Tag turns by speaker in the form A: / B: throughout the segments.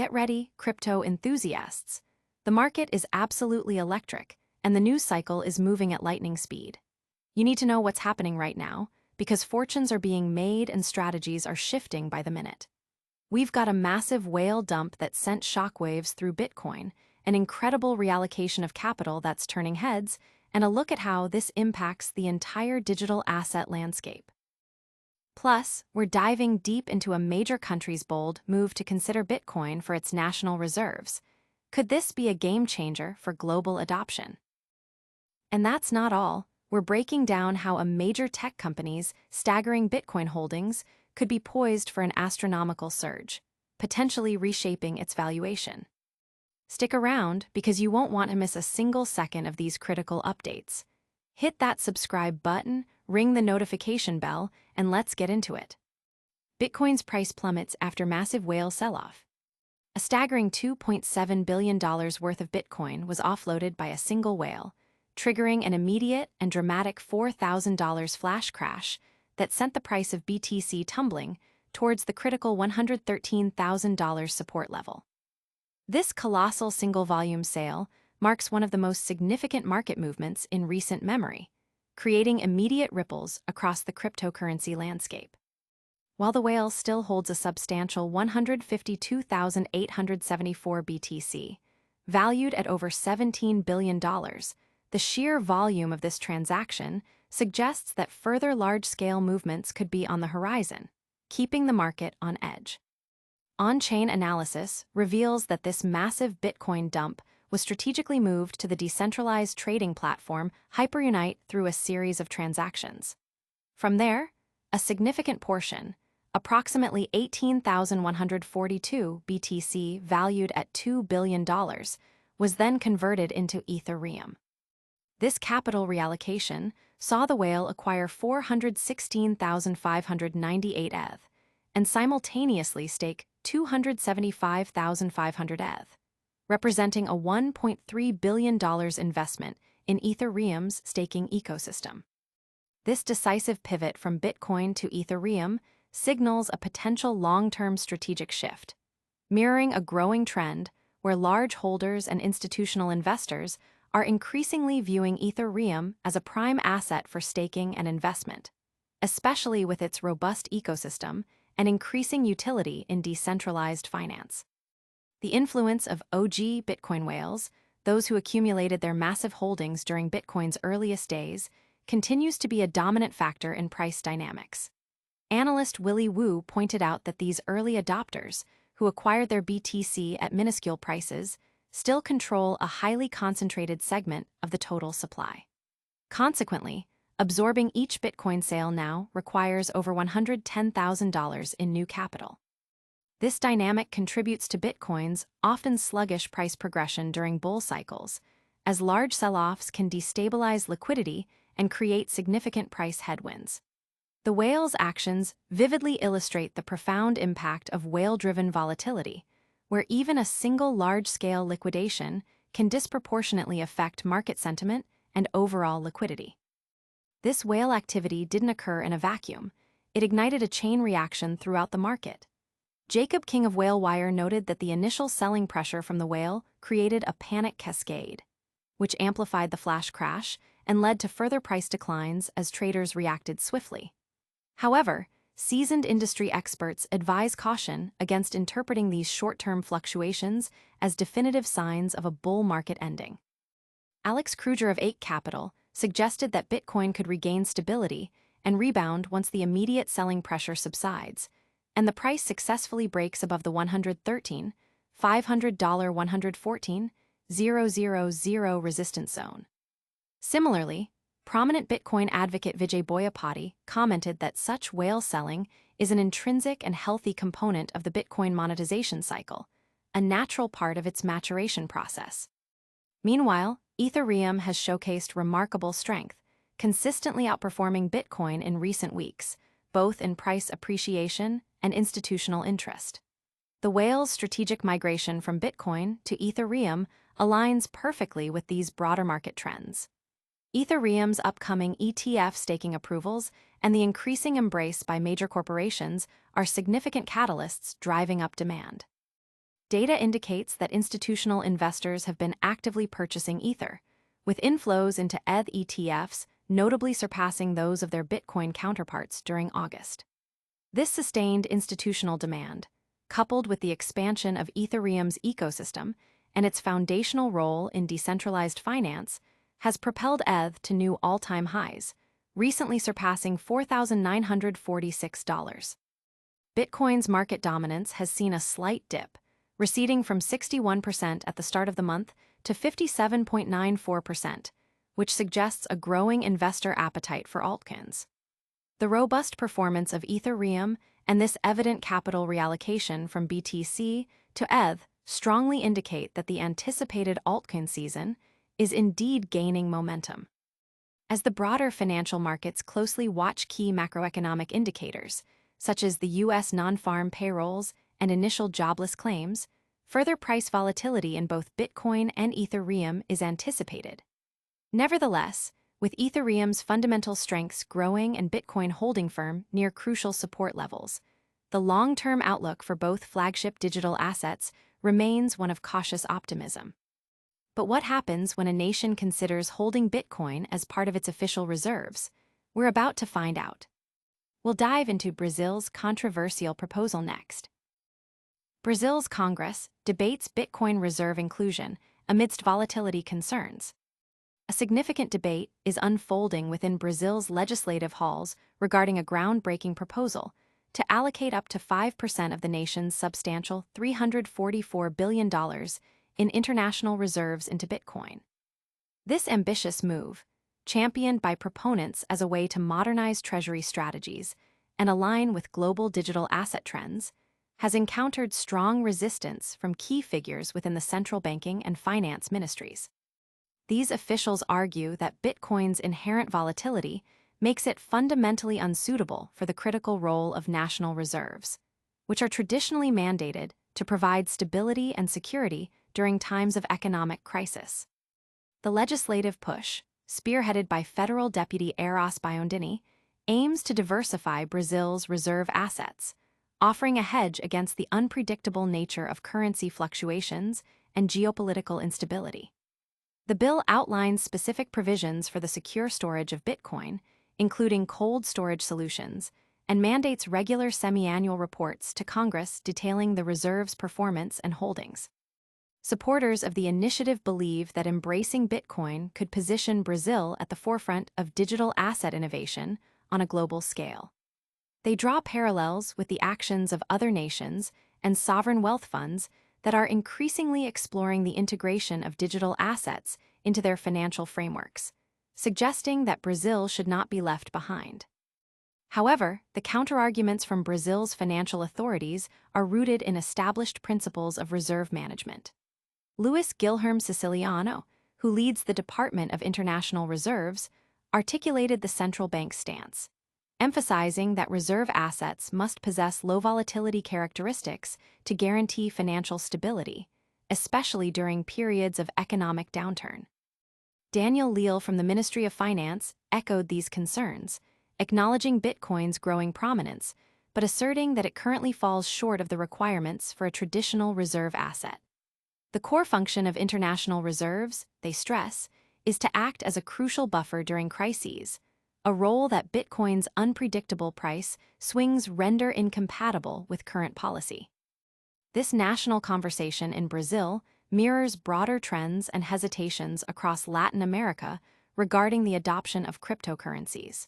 A: get ready, crypto enthusiasts. The market is absolutely electric, and the news cycle is moving at lightning speed. You need to know what's happening right now, because fortunes are being made and strategies are shifting by the minute. We've got a massive whale dump that sent shockwaves through Bitcoin, an incredible reallocation of capital that's turning heads, and a look at how this impacts the entire digital asset landscape. Plus, we're diving deep into a major country's bold move to consider Bitcoin for its national reserves. Could this be a game changer for global adoption? And that's not all. We're breaking down how a major tech company's staggering Bitcoin holdings could be poised for an astronomical surge, potentially reshaping its valuation. Stick around because you won't want to miss a single second of these critical updates. Hit that subscribe button, ring the notification bell, and let's get into it. Bitcoin's price plummets after massive whale sell-off. A staggering $2.7 billion worth of Bitcoin was offloaded by a single whale, triggering an immediate and dramatic $4,000 flash crash that sent the price of BTC tumbling towards the critical $113,000 support level. This colossal single-volume sale marks one of the most significant market movements in recent memory, creating immediate ripples across the cryptocurrency landscape. While the whale still holds a substantial 152,874 BTC, valued at over $17 billion, the sheer volume of this transaction suggests that further large-scale movements could be on the horizon, keeping the market on edge. On-chain analysis reveals that this massive Bitcoin dump was strategically moved to the decentralized trading platform Hyperunite through a series of transactions. From there, a significant portion, approximately 18,142 BTC valued at $2 billion, was then converted into Ethereum. This capital reallocation saw the whale acquire 416,598 ETH and simultaneously stake 275,500 ETH, representing a $1.3 billion investment in Ethereum's staking ecosystem. This decisive pivot from Bitcoin to Ethereum signals a potential long-term strategic shift, mirroring a growing trend where large holders and institutional investors are increasingly viewing Ethereum as a prime asset for staking and investment, especially with its robust ecosystem and increasing utility in decentralized finance. The influence of OG Bitcoin whales, those who accumulated their massive holdings during Bitcoin's earliest days, continues to be a dominant factor in price dynamics. Analyst Willy Woo pointed out that these early adopters, who acquired their BTC at minuscule prices, still control a highly concentrated segment of the total supply. Consequently, absorbing each Bitcoin sale now requires over $110,000 in new capital. This dynamic contributes to Bitcoin's often sluggish price progression during bull cycles, as large sell-offs can destabilize liquidity and create significant price headwinds. The whale's actions vividly illustrate the profound impact of whale-driven volatility, where even a single large-scale liquidation can disproportionately affect market sentiment and overall liquidity. This whale activity didn't occur in a vacuum. It ignited a chain reaction throughout the market. Jacob King of WhaleWire noted that the initial selling pressure from the whale created a panic cascade, which amplified the flash crash and led to further price declines as traders reacted swiftly. However, seasoned industry experts advise caution against interpreting these short-term fluctuations as definitive signs of a bull market ending. Alex Kruger of 8 Capital suggested that Bitcoin could regain stability and rebound once the immediate selling pressure subsides, and the price successfully breaks above the $113,500 $114,000 resistance zone. Similarly, prominent Bitcoin advocate Vijay Boyapati commented that such whale selling is an intrinsic and healthy component of the Bitcoin monetization cycle, a natural part of its maturation process. Meanwhile, Ethereum has showcased remarkable strength, consistently outperforming Bitcoin in recent weeks, both in price appreciation and institutional interest. The whale's strategic migration from Bitcoin to Ethereum aligns perfectly with these broader market trends. Ethereum's upcoming ETH staking approvals and the increasing embrace by major corporations are significant catalysts driving up demand. Data indicates that institutional investors have been actively purchasing Ether, with inflows into ETH ETFs notably surpassing those of their Bitcoin counterparts during August. This sustained institutional demand, coupled with the expansion of Ethereum's ecosystem and its foundational role in decentralized finance, has propelled ETH to new all-time highs, recently surpassing $4,946. Bitcoin's market dominance has seen a slight dip, receding from 61% at the start of the month to 57.94%, which suggests a growing investor appetite for altcoins. The robust performance of Ethereum and this evident capital reallocation from BTC to ETH strongly indicate that the anticipated altcoin season is indeed gaining momentum. As the broader financial markets closely watch key macroeconomic indicators, such as the U.S. non-farm payrolls and initial jobless claims, further price volatility in both Bitcoin and Ethereum is anticipated. Nevertheless, with Ethereum's fundamental strengths growing and Bitcoin holding firm near crucial support levels, the long-term outlook for both flagship digital assets remains one of cautious optimism. But what happens when a nation considers holding Bitcoin as part of its official reserves? We're about to find out. We'll dive into Brazil's controversial proposal next. Brazil's Congress debates Bitcoin reserve inclusion amidst volatility concerns. A significant debate is unfolding within Brazil's legislative halls regarding a groundbreaking proposal to allocate up to 5% of the nation's substantial $344 billion in international reserves into Bitcoin. This ambitious move, championed by proponents as a way to modernize treasury strategies and align with global digital asset trends, has encountered strong resistance from key figures within the central banking and finance ministries. These officials argue that Bitcoin's inherent volatility makes it fundamentally unsuitable for the critical role of national reserves, which are traditionally mandated to provide stability and security during times of economic crisis. The legislative push, spearheaded by Federal Deputy Eros Biondini, aims to diversify Brazil's reserve assets, offering a hedge against the unpredictable nature of currency fluctuations and geopolitical instability. The bill outlines specific provisions for the secure storage of Bitcoin, including cold storage solutions, and mandates regular semi-annual reports to Congress detailing the reserve's performance and holdings. Supporters of the initiative believe that embracing Bitcoin could position Brazil at the forefront of digital asset innovation on a global scale. They draw parallels with the actions of other nations and sovereign wealth funds that are increasingly exploring the integration of digital assets into their financial frameworks, suggesting that Brazil should not be left behind. However, the counterarguments from Brazil's financial authorities are rooted in established principles of reserve management. Luis Guilherme Siciliano, who leads the Department of International Reserves, articulated the central bank's stance, emphasizing that reserve assets must possess low volatility characteristics to guarantee financial stability, especially during periods of economic downturn. Daniel Leal from the Ministry of Finance echoed these concerns, acknowledging Bitcoin's growing prominence, but asserting that it currently falls short of the requirements for a traditional reserve asset. The core function of international reserves, they stress, is to act as a crucial buffer during crises, a role that Bitcoin's unpredictable price swings render incompatible with current policy. This national conversation in Brazil mirrors broader trends and hesitations across Latin America regarding the adoption of cryptocurrencies.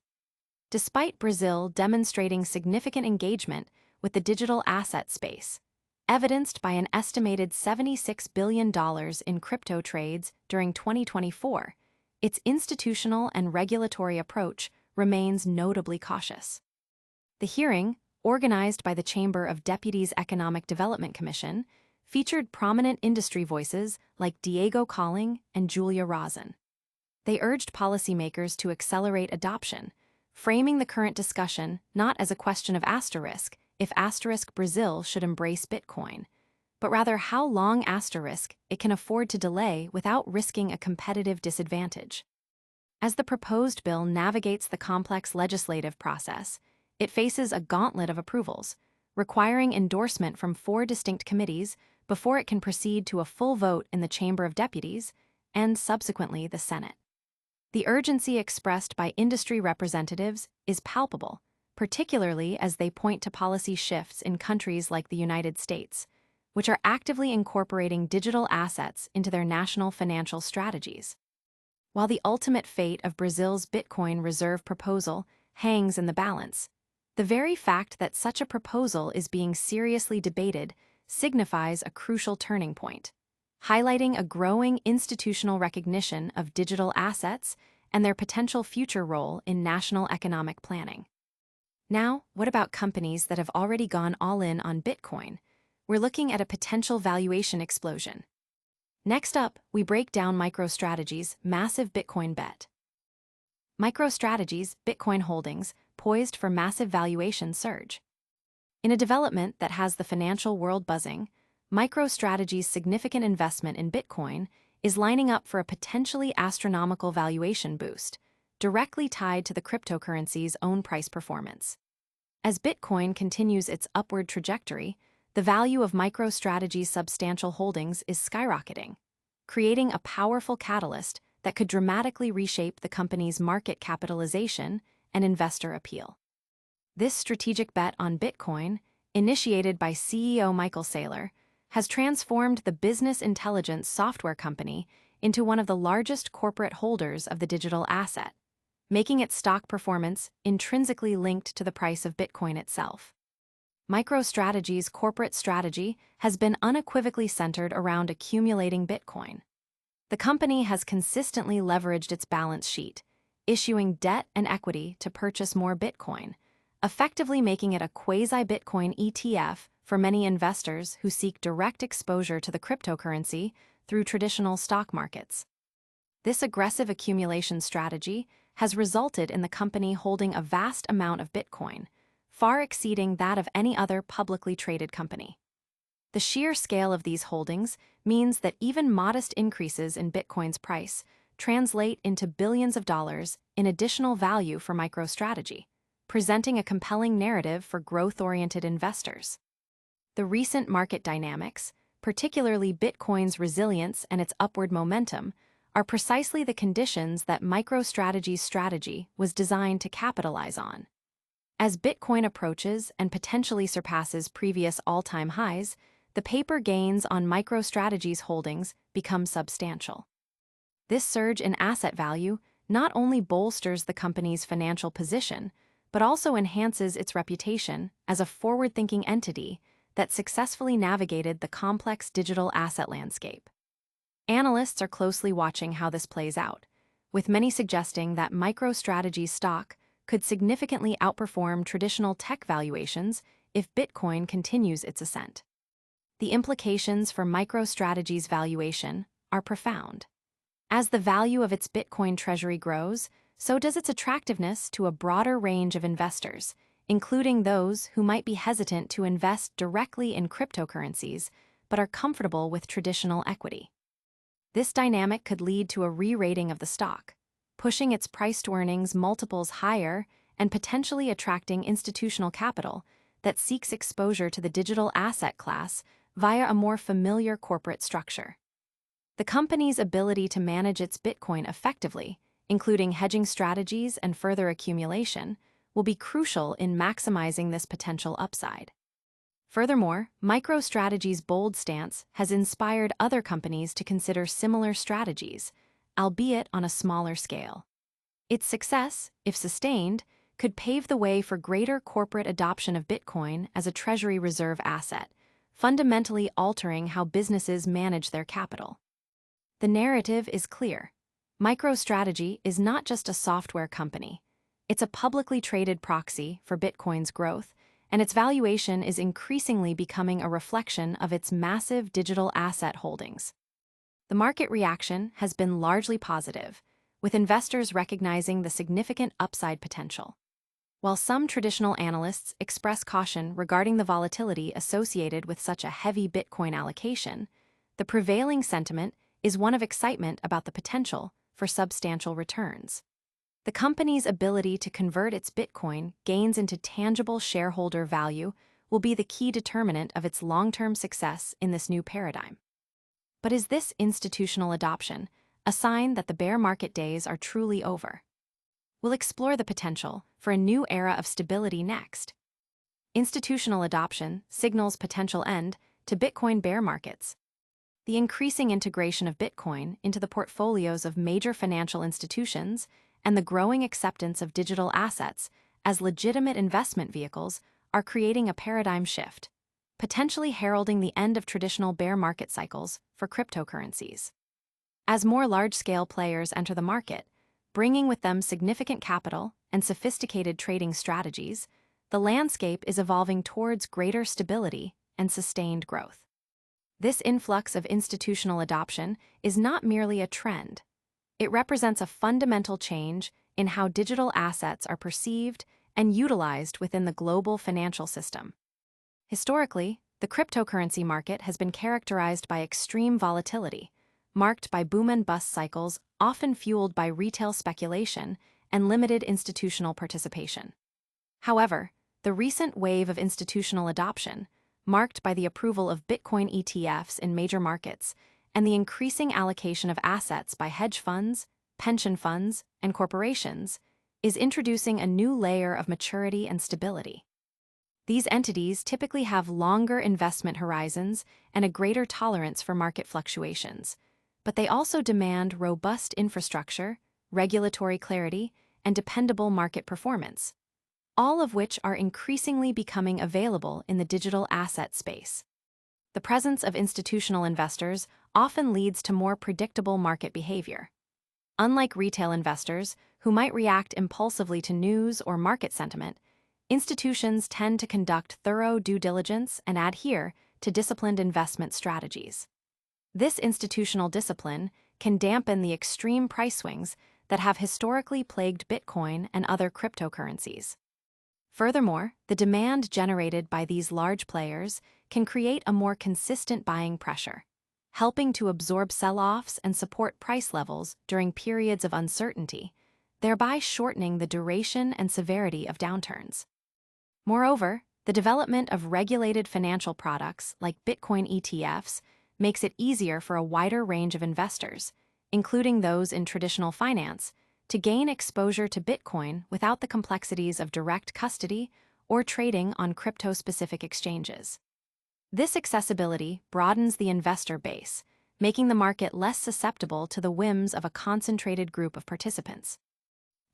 A: Despite Brazil demonstrating significant engagement with the digital asset space, evidenced by an estimated $76 billion in crypto trades during 2024, its institutional and regulatory approach remains notably cautious. The hearing, organized by the Chamber of Deputies Economic Development Commission, featured prominent industry voices like Diego Calling and Julia Rosen. They urged policymakers to accelerate adoption, framing the current discussion not as a question of asterisk if asterisk Brazil should embrace Bitcoin, but rather how long asterisk it can afford to delay without risking a competitive disadvantage. As the proposed bill navigates the complex legislative process, it faces a gauntlet of approvals, requiring endorsement from 4 distinct committees before it can proceed to a full vote in the Chamber of Deputies and subsequently the Senate. The urgency expressed by industry representatives is palpable, particularly as they point to policy shifts in countries like the United States, which are actively incorporating digital assets into their national financial strategies. While the ultimate fate of Brazil's Bitcoin reserve proposal hangs in the balance, the very fact that such a proposal is being seriously debated signifies a crucial turning point, highlighting a growing institutional recognition of digital assets and their potential future role in national economic planning. Now, what about companies that have already gone all in on Bitcoin? We're looking at a potential valuation explosion. Next up, we break down MicroStrategy's massive Bitcoin bet. MicroStrategy's Bitcoin holdings poised for massive valuation surge. In a development that has the financial world buzzing, MicroStrategy's significant investment in Bitcoin is lining up for a potentially astronomical valuation boost, directly tied to the cryptocurrency's own price performance. As Bitcoin continues its upward trajectory, the value of MicroStrategy's substantial holdings is skyrocketing, creating a powerful catalyst that could dramatically reshape the company's market capitalization and investor appeal. This strategic bet on Bitcoin, initiated by CEO Michael Saylor, has transformed the business intelligence software company into one of the largest corporate holders of the digital asset, making its stock performance intrinsically linked to the price of Bitcoin itself. MicroStrategy's corporate strategy has been unequivocally centered around accumulating Bitcoin. The company has consistently leveraged its balance sheet, issuing debt and equity to purchase more Bitcoin, effectively making it a quasi-Bitcoin ETF for many investors who seek direct exposure to the cryptocurrency through traditional stock markets. This aggressive accumulation strategy has resulted in the company holding a vast amount of Bitcoin, far exceeding that of any other publicly traded company. The sheer scale of these holdings means that even modest increases in Bitcoin's price translate into billions of dollars in additional value for MicroStrategy, presenting a compelling narrative for growth-oriented investors. The recent market dynamics, particularly Bitcoin's resilience and its upward momentum, are precisely the conditions that MicroStrategy's strategy was designed to capitalize on. As Bitcoin approaches and potentially surpasses previous all-time highs, the paper gains on MicroStrategy's holdings become substantial. This surge in asset value not only bolsters the company's financial position, but also enhances its reputation as a forward-thinking entity that successfully navigated the complex digital asset landscape. Analysts are closely watching how this plays out, with many suggesting that MicroStrategy's stock could significantly outperform traditional tech valuations if Bitcoin continues its ascent. The implications for MicroStrategy's valuation are profound. As the value of its Bitcoin treasury grows, so does its attractiveness to a broader range of investors, including those who might be hesitant to invest directly in cryptocurrencies but are comfortable with traditional equity. This dynamic could lead to a re-rating of the stock, pushing its price-to-earnings multiples higher and potentially attracting institutional capital that seeks exposure to the digital asset class via a more familiar corporate structure. The company's ability to manage its Bitcoin effectively, including hedging strategies and further accumulation, will be crucial in maximizing this potential upside. Furthermore, MicroStrategy's bold stance has inspired other companies to consider similar strategies, albeit on a smaller scale. Its success, if sustained, could pave the way for greater corporate adoption of Bitcoin as a treasury reserve asset, fundamentally altering how businesses manage their capital. The narrative is clear. MicroStrategy is not just a software company. It's a publicly traded proxy for Bitcoin's growth, and its valuation is increasingly becoming a reflection of its massive digital asset holdings. The market reaction has been largely positive, with investors recognizing the significant upside potential. While some traditional analysts express caution regarding the volatility associated with such a heavy Bitcoin allocation, the prevailing sentiment is one of excitement about the potential for substantial returns. The company's ability to convert its Bitcoin gains into tangible shareholder value will be the key determinant of its long-term success in this new paradigm. But is this institutional adoption a sign that the bear market days are truly over? We'll explore the potential for a new era of stability next. Institutional adoption signals potential end to Bitcoin bear markets. The increasing integration of Bitcoin into the portfolios of major financial institutions and the growing acceptance of digital assets as legitimate investment vehicles are creating a paradigm shift, potentially heralding the end of traditional bear market cycles for cryptocurrencies. As more large-scale players enter the market, bringing with them significant capital and sophisticated trading strategies, the landscape is evolving towards greater stability and sustained growth. This influx of institutional adoption is not merely a trend. It represents a fundamental change in how digital assets are perceived and utilized within the global financial system. Historically, the cryptocurrency market has been characterized by extreme volatility, marked by boom and bust cycles often fueled by retail speculation and limited institutional participation. However, the recent wave of institutional adoption, marked by the approval of Bitcoin ETFs in major markets and the increasing allocation of assets by hedge funds, pension funds, and corporations, is introducing a new layer of maturity and stability. These entities typically have longer investment horizons and a greater tolerance for market fluctuations, but they also demand robust infrastructure, regulatory clarity, and dependable market performance, all of which are increasingly becoming available in the digital asset space. The presence of institutional investors often leads to more predictable market behavior. Unlike retail investors, who might react impulsively to news or market sentiment, institutions tend to conduct thorough due diligence and adhere to disciplined investment strategies. This institutional discipline can dampen the extreme price swings that have historically plagued Bitcoin and other cryptocurrencies. Furthermore, the demand generated by these large players can create a more consistent buying pressure, helping to absorb sell-offs and support price levels during periods of uncertainty, thereby shortening the duration and severity of downturns. Moreover, the development of regulated financial products like Bitcoin ETFs makes it easier for a wider range of investors, including those in traditional finance, to gain exposure to Bitcoin without the complexities of direct custody or trading on crypto-specific exchanges. This accessibility broadens the investor base, making the market less susceptible to the whims of a concentrated group of participants.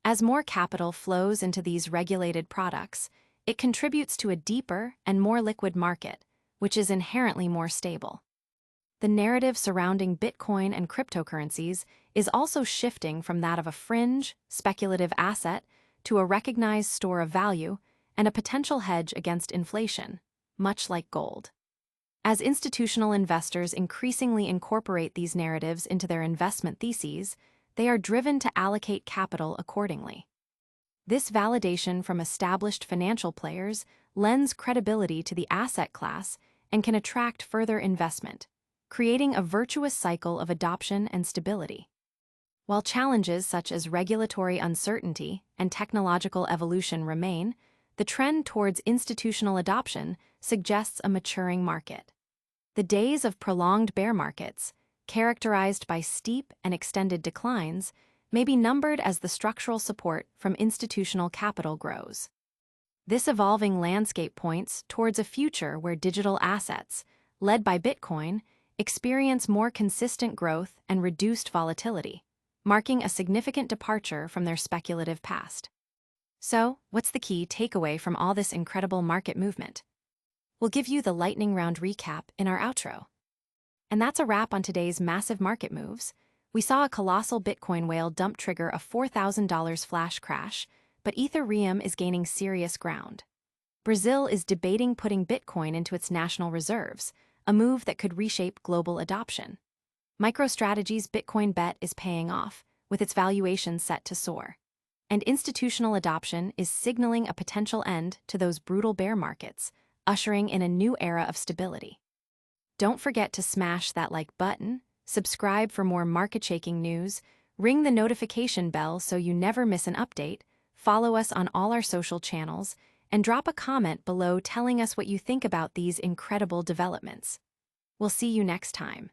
A: As more capital flows into these regulated products, it contributes to a deeper and more liquid market, which is inherently more stable. The narrative surrounding Bitcoin and cryptocurrencies is also shifting from that of a fringe, speculative asset to a recognized store of value and a potential hedge against inflation, much like gold. As institutional investors increasingly incorporate these narratives into their investment theses, they are driven to allocate capital accordingly. This validation from established financial players lends credibility to the asset class and can attract further investment, creating a virtuous cycle of adoption and stability. While challenges such as regulatory uncertainty and technological evolution remain, the trend towards institutional adoption suggests a maturing market. The days of prolonged bear markets, characterized by steep and extended declines, may be numbered as the structural support from institutional capital grows. This evolving landscape points towards a future where digital assets, led by Bitcoin, experience more consistent growth and reduced volatility, marking a significant departure from their speculative past. So, what's the key takeaway from all this incredible market movement? We'll give you the lightning round recap in our outro. And that's a wrap on today's massive market moves. We saw a colossal Bitcoin whale dump trigger a $4,000 flash crash, but Ethereum is gaining serious ground. Brazil is debating putting Bitcoin into its national reserves, a move that could reshape global adoption. MicroStrategy's Bitcoin bet is paying off, with its valuation set to soar. And institutional adoption is signaling a potential end to those brutal bear markets, ushering in a new era of stability. Don't forget to smash that like button, subscribe for more market-shaking news, ring the notification bell so you never miss an update, follow us on all our social channels, and drop a comment below telling us what you think about these incredible developments. We'll see you next time.